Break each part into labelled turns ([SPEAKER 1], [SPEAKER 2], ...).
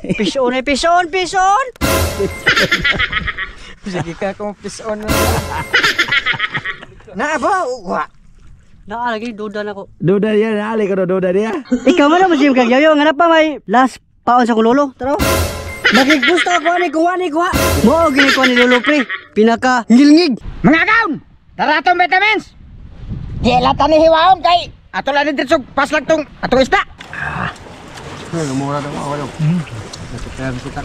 [SPEAKER 1] Pison ay pison, pison.
[SPEAKER 2] Sige ka kung pison na ba? Wa.
[SPEAKER 1] Lagi duda na ko.
[SPEAKER 3] Duda dia, nali ko duda dia.
[SPEAKER 1] Ikaw man mo sim kagyayo, nga pa may last paon sa kulolo. Tara. Nakigusto ko ani kuwani ko. Mo gini ko ni lolo pre. Pinaka ngilngig.
[SPEAKER 2] Mga kaon. Tara tong vitamins. Di lata ni hiwaon kay ato lang ni dito paslag tong atong isda.
[SPEAKER 3] Mura daw ako daw. Nakikita.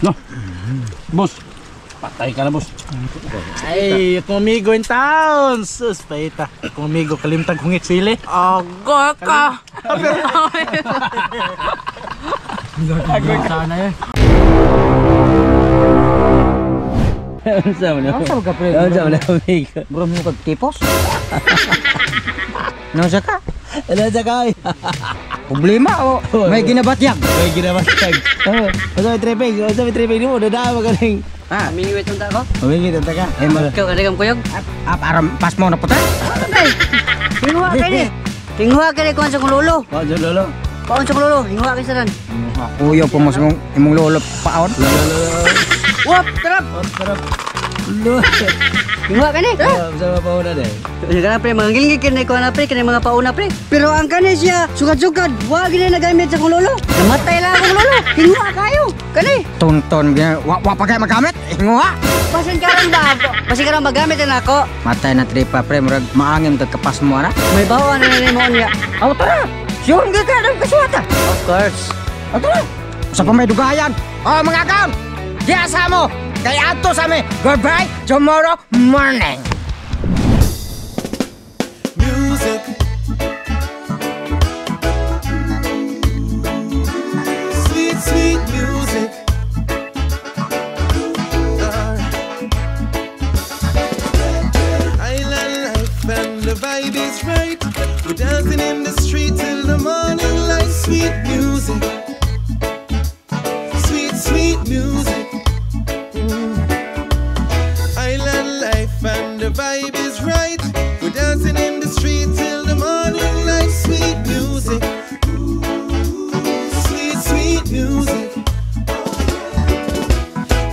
[SPEAKER 3] No. Boss. Patay ka na, boss. Ay, itong amigo in town. Sus, paita. Itong amigo, kalimtang kungit sili.
[SPEAKER 4] Agor ka.
[SPEAKER 3] Agor ka na eh.
[SPEAKER 2] Ang sama ka pre.
[SPEAKER 3] Ang sama na, amigo.
[SPEAKER 2] Bro mo kag tipos. Nausa ka?
[SPEAKER 3] Ano sa kay?
[SPEAKER 2] Problema o may ginabatyag.
[SPEAKER 3] May ginabatag. Masa may trepeng ni mo. Dadaan magaling.
[SPEAKER 1] Mingiwit unta ko.
[SPEAKER 3] Humingi tanta ka.
[SPEAKER 1] Ikaw kadagam kuyog.
[SPEAKER 2] Aram pas mo na puta.
[SPEAKER 1] Tingwa ka ni. Tingwa ka ni kuan sa kulolo.
[SPEAKER 3] Oh, lolo.
[SPEAKER 1] Paon sa kulolo, tingwa ka sa dan.
[SPEAKER 2] Kuyo po mo imong lolo paon.
[SPEAKER 1] Wap, tarap.
[SPEAKER 3] Sarap.
[SPEAKER 1] Tingwa ka ni.
[SPEAKER 3] Sama pa una deh.
[SPEAKER 1] Kana pre, mangilngig kini ko na pre, kini mga pauna pre. Pero ang kani siya, sugad-sugad, wa gini nagamit sa kong lolo. Namatay lang akong lolo. Tingwa kayo. Kani.
[SPEAKER 2] Tonton wa pa kay magamit. Inguha.
[SPEAKER 1] Pasin karon ba? Pasin karon magamit na ako.
[SPEAKER 2] Matay na tripa pre, murag maangim kapas mo ana.
[SPEAKER 1] May bawa na ni mo niya.
[SPEAKER 2] Aw tara. Sure nga ka ng kasuwata.
[SPEAKER 1] Of course.
[SPEAKER 2] Aw tara. Sa pa may dugayan. Oh mga kaon. Diasa mo. Kaya ato sa me. Goodbye tomorrow morning.
[SPEAKER 5] Music. Sweet, sweet music. Island life and the vibe is right. We're dancing in the street till the morning light. Sweet music. Sweet, sweet music. Island life and the vibe is right. We're dancing in the street till the morning light. Sweet music. Sweet, sweet music.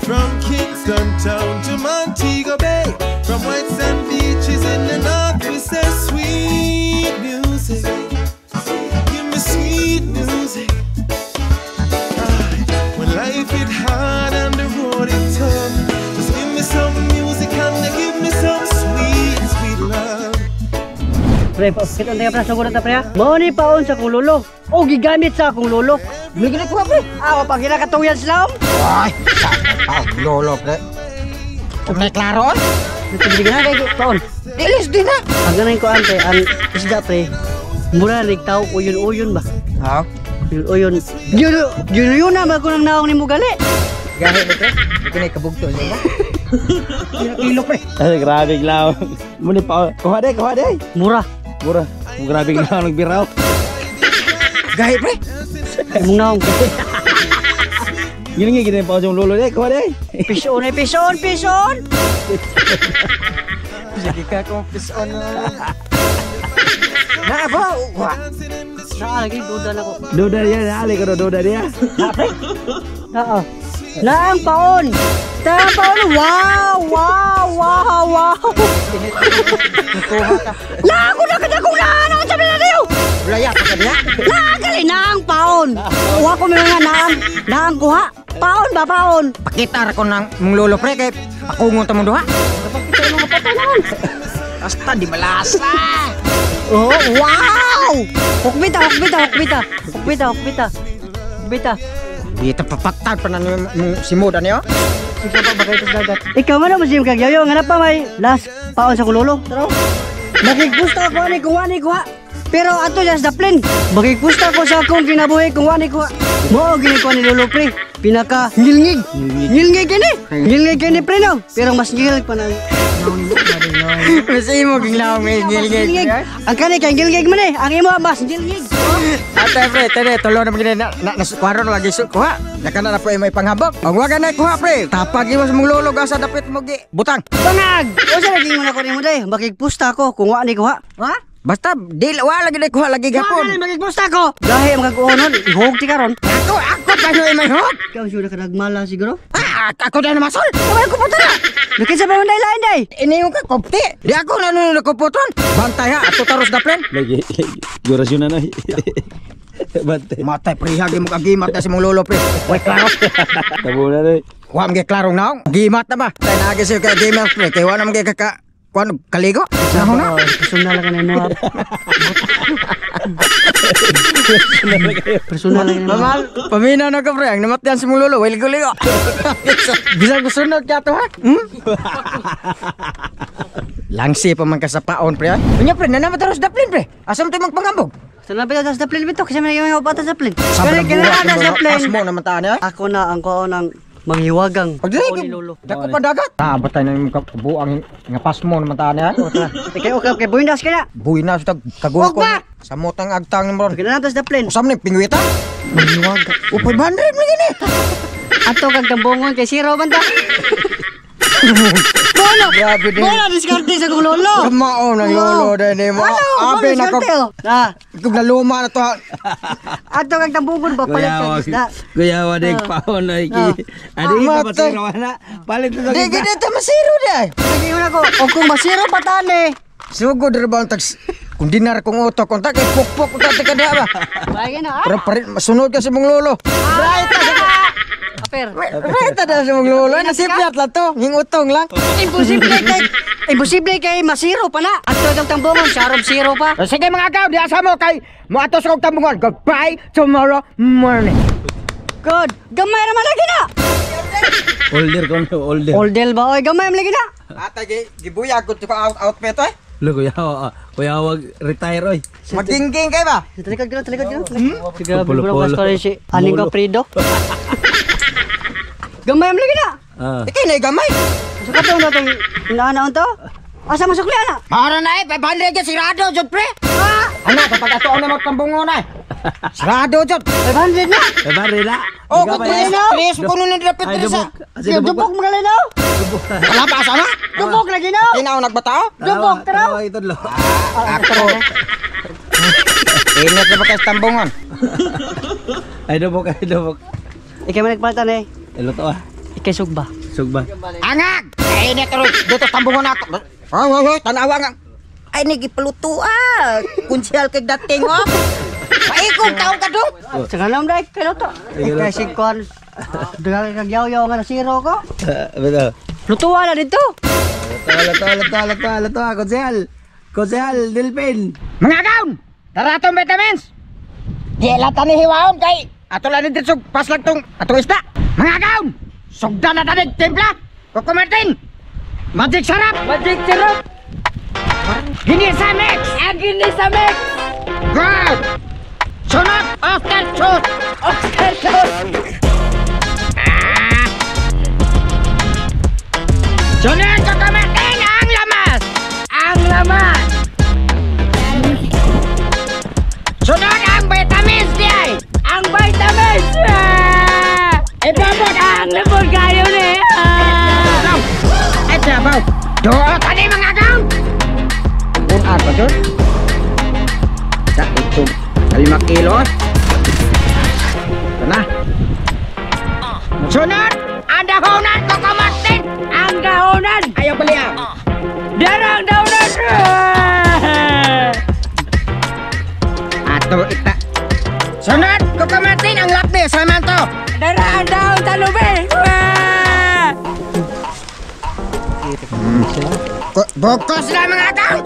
[SPEAKER 5] From Kingston town to Montego Bay, from white sand beaches in the north, we say sweet music. Give me sweet music. When life is hard and the road is tough, just give me some music and give me some sweet, sweet love.
[SPEAKER 1] Pre, kita tayo pra sugod ta pre. Mao ni paon sa kong lolo. O gigamit sa akong lolo.
[SPEAKER 2] Bili gini ko pre.
[SPEAKER 1] Awa pa gina katuyan sila.
[SPEAKER 2] Ay, lolo pre. Kung may klaro on?
[SPEAKER 1] Nagtibig na kay paon.
[SPEAKER 2] Ilis din na.
[SPEAKER 1] Ang ganun ko ante, ang isda pre. Mura ligtaw uyon-uyon ba?
[SPEAKER 2] Ha?
[SPEAKER 1] Uyon. Yun na ba ko nang naong ni mo gali?
[SPEAKER 2] Gahe mo pre. Pinay kabugto niya. Kilo pre.
[SPEAKER 3] Ay, grabe lang. Muni pa. Kuha deh.
[SPEAKER 1] Mura.
[SPEAKER 3] Mura. Grabe lang nagbiraw.
[SPEAKER 2] Gahe pre.
[SPEAKER 1] Mong naong.
[SPEAKER 3] Gini gini pa yung lolo deh. Kuha deh.
[SPEAKER 1] Pison ay pison, pison.
[SPEAKER 2] Sige ka kung pison na ba? Wa.
[SPEAKER 1] Lagi duda na ko.
[SPEAKER 3] Duda dia, nali ko duda dia.
[SPEAKER 1] Oo. Laang paon. Laang paon. Wow. Laang ko na kadakong naan. Ang sabi na niyo.
[SPEAKER 2] Laya pa kanya.
[SPEAKER 1] Laang gali naang paon. Uwa ko may mga naang kuha. Paon ba paon?
[SPEAKER 2] Pakita ra ko nang mong lolo pre kay pakungon ta mo duha.
[SPEAKER 1] Pakita mga patay naman.
[SPEAKER 2] Hasta di malasa.
[SPEAKER 1] Oh, wow! Hukbita.
[SPEAKER 2] Dito papaktan pa na si Moda niyo.
[SPEAKER 1] Sige pa bagay sa dagat. Ikaw man mo sim kagyayo, nga pa may last paon sa kulolo. Tara. Nakigusto ako ni kuha. Pero ato just the plan. Makigusto ko sa akong kinabuhi kung wani kuha. Mo gini ko ni lolo pre. Pinaka ngilngig. Ngilngig kini pre no. Pero mas ngilngig pa na.
[SPEAKER 2] Kasi mo ginglaw may gilgig.
[SPEAKER 1] Ang kani kay ngilngig man eh. Ang imo mas ngilngig.
[SPEAKER 2] Ate pre, tede tulo na magina na kwaro na lagi kuha. Nakana na po may panghabok. Ang waga na kuha pre. Tapag imo sa mong lolo asa dapit mo gi butang.
[SPEAKER 1] Bangag. O sa lagi mo na ko nimo day. Makigpusta ko kung wani kuha.
[SPEAKER 2] Ha? Basta wala lagi kuha lagi gapon.
[SPEAKER 1] Wala magigmusta ko. Gahi ang mag-uonon, ihog ti karon.
[SPEAKER 2] Ako pa no may hok.
[SPEAKER 1] Ikaw siya nakadagmala siguro.
[SPEAKER 2] Ako na masol. Wala ko puta.
[SPEAKER 1] Nakita ba man lain day?
[SPEAKER 2] Ini yung kapti. Di ako nanonood ko puton. Bantay ha, ato taros da plan.
[SPEAKER 6] Lagi durasyon na. Bante.
[SPEAKER 2] Matay prihagi mo kagimat na si mong lolo pre. Wait klaro.
[SPEAKER 6] Tabo na rin.
[SPEAKER 2] Wa mo klarong naong. Gimat na ba? Tay nagi siya ka gamer pre. Kay wala mo kaka kuan kaligo. Saho na.
[SPEAKER 1] Personal ka na mo. Personal lang na.
[SPEAKER 2] Mamal, pamina na ka pre. Ang namatyan si mong lolo. Wala ligo. Bisa ko sunod ka to ha? Langsi pa man ka sa paon pre. Unya pre, nanamat taros daplin pre. Asam tayo magpangambog.
[SPEAKER 1] Sana ba sa plane bito? Kasi may mga upata sa plane.
[SPEAKER 2] Sabi ng buhat
[SPEAKER 1] na sa
[SPEAKER 2] mo
[SPEAKER 1] plane.
[SPEAKER 2] mo naman taan ha?
[SPEAKER 1] Ako na ang kuo ng manghiwagang.
[SPEAKER 2] Pagdiri
[SPEAKER 1] ni lolo.
[SPEAKER 2] dako pa dagat. Batay na yung buang nga pasmo naman taan ha?
[SPEAKER 1] Okay, buindas ka na.
[SPEAKER 2] Buhi na sa kagulo ko.
[SPEAKER 1] Wag ba?
[SPEAKER 2] Sa motang agtang ni Moron.
[SPEAKER 1] Okay na natas sa plane.
[SPEAKER 2] Usam ni pingwita.
[SPEAKER 1] Manghiwagang.
[SPEAKER 2] O 500 mo gini.
[SPEAKER 1] Ato kag tambongon kay zero man ta. Bola!
[SPEAKER 2] Grabe din.
[SPEAKER 1] Bola diskarte sa kong lolo.
[SPEAKER 2] Mao na lolo din mo. Abe na ko.
[SPEAKER 1] Na,
[SPEAKER 2] Kung naluma na to.
[SPEAKER 1] ato kag tambongon ba palit kag isda.
[SPEAKER 6] Kuya wadig paon na iki. Adi pa
[SPEAKER 2] matay.
[SPEAKER 6] patay na. Palit na
[SPEAKER 2] Di gini ta masiro day.
[SPEAKER 1] Lagi mo na ko. O kung masiro pa tani.
[SPEAKER 2] Sugod ra ba ang tags. Kung dinar kong utok kung ta kay pukpok ta ka ba.
[SPEAKER 1] Bagay na.
[SPEAKER 2] Pero parit masunod ka sa mong lolo.
[SPEAKER 1] Aper.
[SPEAKER 2] Reta na sa mong lolo. Nasipyat lang to. Hingutong lang.
[SPEAKER 1] Imposible kay masiro pa na. Ato itong tambongon, sarap zero pa.
[SPEAKER 2] Sige mga agaw, di asa mo kay mo atos kong tambungan. Goodbye tomorrow morning.
[SPEAKER 1] Good. Gamay naman lagi na.
[SPEAKER 6] Older ko na older.
[SPEAKER 1] Oldel ba? Oy, gamay naman lagi na.
[SPEAKER 2] Ata gibuya ko ko outfit oy.
[SPEAKER 6] Lo kuya wag retire oy.
[SPEAKER 2] Magdingging kay ba?
[SPEAKER 1] Talikod gano'n. Sige,
[SPEAKER 6] Polo-polo.
[SPEAKER 1] biglang kas si Aling Caprido. Gamay naman lagi na.
[SPEAKER 2] Ikay na gamay.
[SPEAKER 1] So katong natin inaanaon to? Asa masukli ana?
[SPEAKER 2] Para na 500 ka sirado jud pre. Ana kapag ato na magtambungon na. Sirado jud.
[SPEAKER 1] 500 na.
[SPEAKER 6] Bari na.
[SPEAKER 2] Oh, kung tres ko nun nilapit
[SPEAKER 6] Ay
[SPEAKER 2] diri sa.
[SPEAKER 1] Dubok mga linaw.
[SPEAKER 2] Wala pa sana?
[SPEAKER 1] Dubok lagi na.
[SPEAKER 2] Tinaw nagbatao?
[SPEAKER 1] Dubok tara.
[SPEAKER 6] Ito lo.
[SPEAKER 2] Ako. Ingat na ba kay tambungon?
[SPEAKER 6] Ay dubok.
[SPEAKER 1] Ikay man nagpalitan eh.
[SPEAKER 6] Elo to ah.
[SPEAKER 1] Ikay sugba.
[SPEAKER 6] Sugba.
[SPEAKER 2] Angag! Ingat ro dito tambungon ako. Hoy, tanawa nga. Ay nagipaluto Kunsyal kay dating oh. Paikog taong ka do.
[SPEAKER 1] Saka lang dai kay to. Ikay sigkon. Dagal kag yaw-yaw nga na zero ko.
[SPEAKER 6] Betul.
[SPEAKER 1] Lutuwa na dito.
[SPEAKER 6] Lato Konsehal Dilpin.
[SPEAKER 2] Mga gaon! Daratong vitamins! Di lata ni hiwaon kay ato lang dito sug pas lang tong atong isda. Mga gaon! Sugda na tanig timpla! Coco Martin! Magic sarap!
[SPEAKER 4] Magic syrup!
[SPEAKER 2] Ginisa mix!
[SPEAKER 4] Ginisa mix!
[SPEAKER 2] Good! Sunod! After shoot!
[SPEAKER 4] Oscar sauce!
[SPEAKER 2] Sunod! Coco Martin! Ang lamas!
[SPEAKER 4] Ang laman!
[SPEAKER 2] Sunod! Ang vitamins di ay!
[SPEAKER 4] Ang vitamins!
[SPEAKER 2] Ibabot!
[SPEAKER 4] Ang libon kayo ni!
[SPEAKER 2] Ay, sabaw! Doon tani mga gaon! Kung ako doon? Sa ito. 5 kilo. Ito na. Sunod! Ang dahonan ko Martin!
[SPEAKER 4] Ang dahonan!
[SPEAKER 2] Ayaw bali ah!
[SPEAKER 4] Darang dahonan!
[SPEAKER 2] Ato ita. Sunod! Coco Martin! Ang lakbi! Saman to!
[SPEAKER 4] Darang dahon talubi!
[SPEAKER 2] Bukos na mga gaon!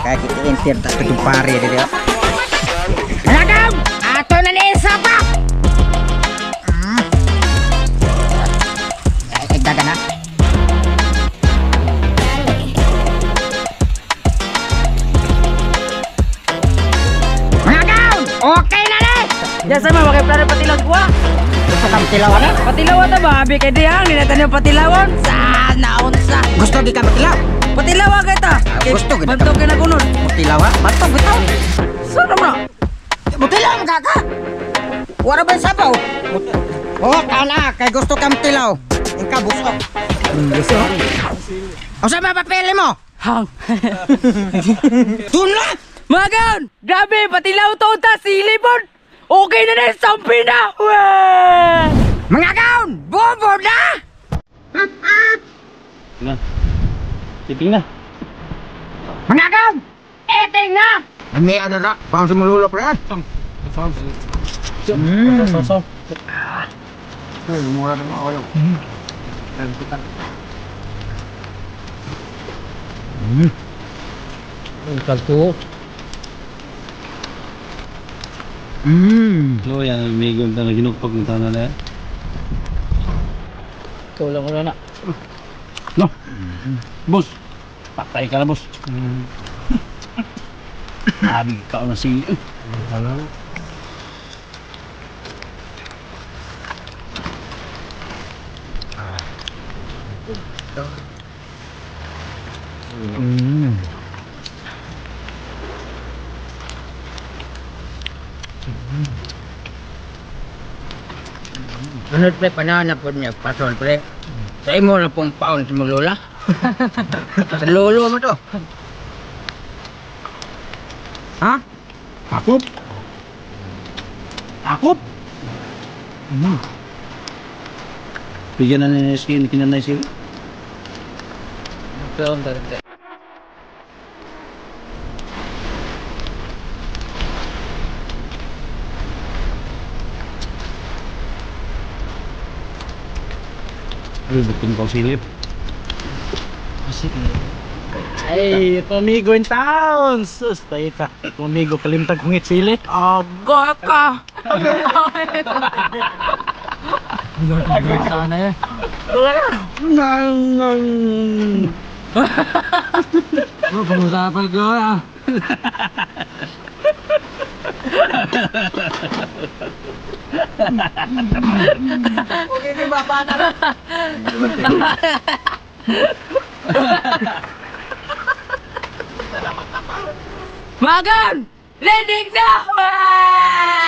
[SPEAKER 2] Kaya kita enter tak itong pari dito. Mga gaon! Ato na ni isa pa! Ay, daga na. Mga gaon! Okay na ni!
[SPEAKER 4] Diyan sa mga makiplara patilaw kuha!
[SPEAKER 2] Gusto kang tilawan na?
[SPEAKER 4] Patilawan na ba? Abi kay Diyang, ninatan niyo patilawon? Sana unsa!
[SPEAKER 2] Gusto di ka matilaw?
[SPEAKER 4] Patilawan kita!
[SPEAKER 2] Gusto kita.
[SPEAKER 4] Bantok ka na kunon!
[SPEAKER 2] Matilaw ha? Bato, bitaw.
[SPEAKER 4] Sana mo na!
[SPEAKER 2] Mutilaw ang kaka! Wala ba yung sabaw? Oh, kana! Kay gusto ka matilaw. Ikaw, buso.
[SPEAKER 6] Gusto.
[SPEAKER 2] O sa mga papeli mo?
[SPEAKER 4] Hang.
[SPEAKER 2] Tuna!
[SPEAKER 4] Mga kaon, grabe, patilaw to ta, silipon. Okay na na, sampi na. Wah!
[SPEAKER 2] Mga kaon! Bobo na!
[SPEAKER 3] Na. Titing na.
[SPEAKER 2] Mga kaon! Eting na! Hindi ano na, pang sumululo pa yan.
[SPEAKER 3] So.
[SPEAKER 2] Mura na ako yung.
[SPEAKER 3] Kalto.
[SPEAKER 6] No, yan, may ganda na ginugpag ng tanah na yan.
[SPEAKER 4] Tulang ko na.
[SPEAKER 3] No. Boss. Patay ka na, boss. Abi ka na si.
[SPEAKER 2] Ano pre, panahon na po niya, pasol pre. Sa imo na pong paon sa mga lola. Sa lolo mo to. Ha?
[SPEAKER 3] Akop. Akop.
[SPEAKER 6] Bigyan na ni skin, kinanay sila.
[SPEAKER 4] Pero ang dati.
[SPEAKER 6] Ay, butin ko silip.
[SPEAKER 3] Ay, tumigo in town. Sus, paita. Tumigo kalimtag kong itsili.
[SPEAKER 4] Aga ka. Sana yan.
[SPEAKER 6] Pag-usapan ko ah.
[SPEAKER 4] Magan! Landing na! Wah!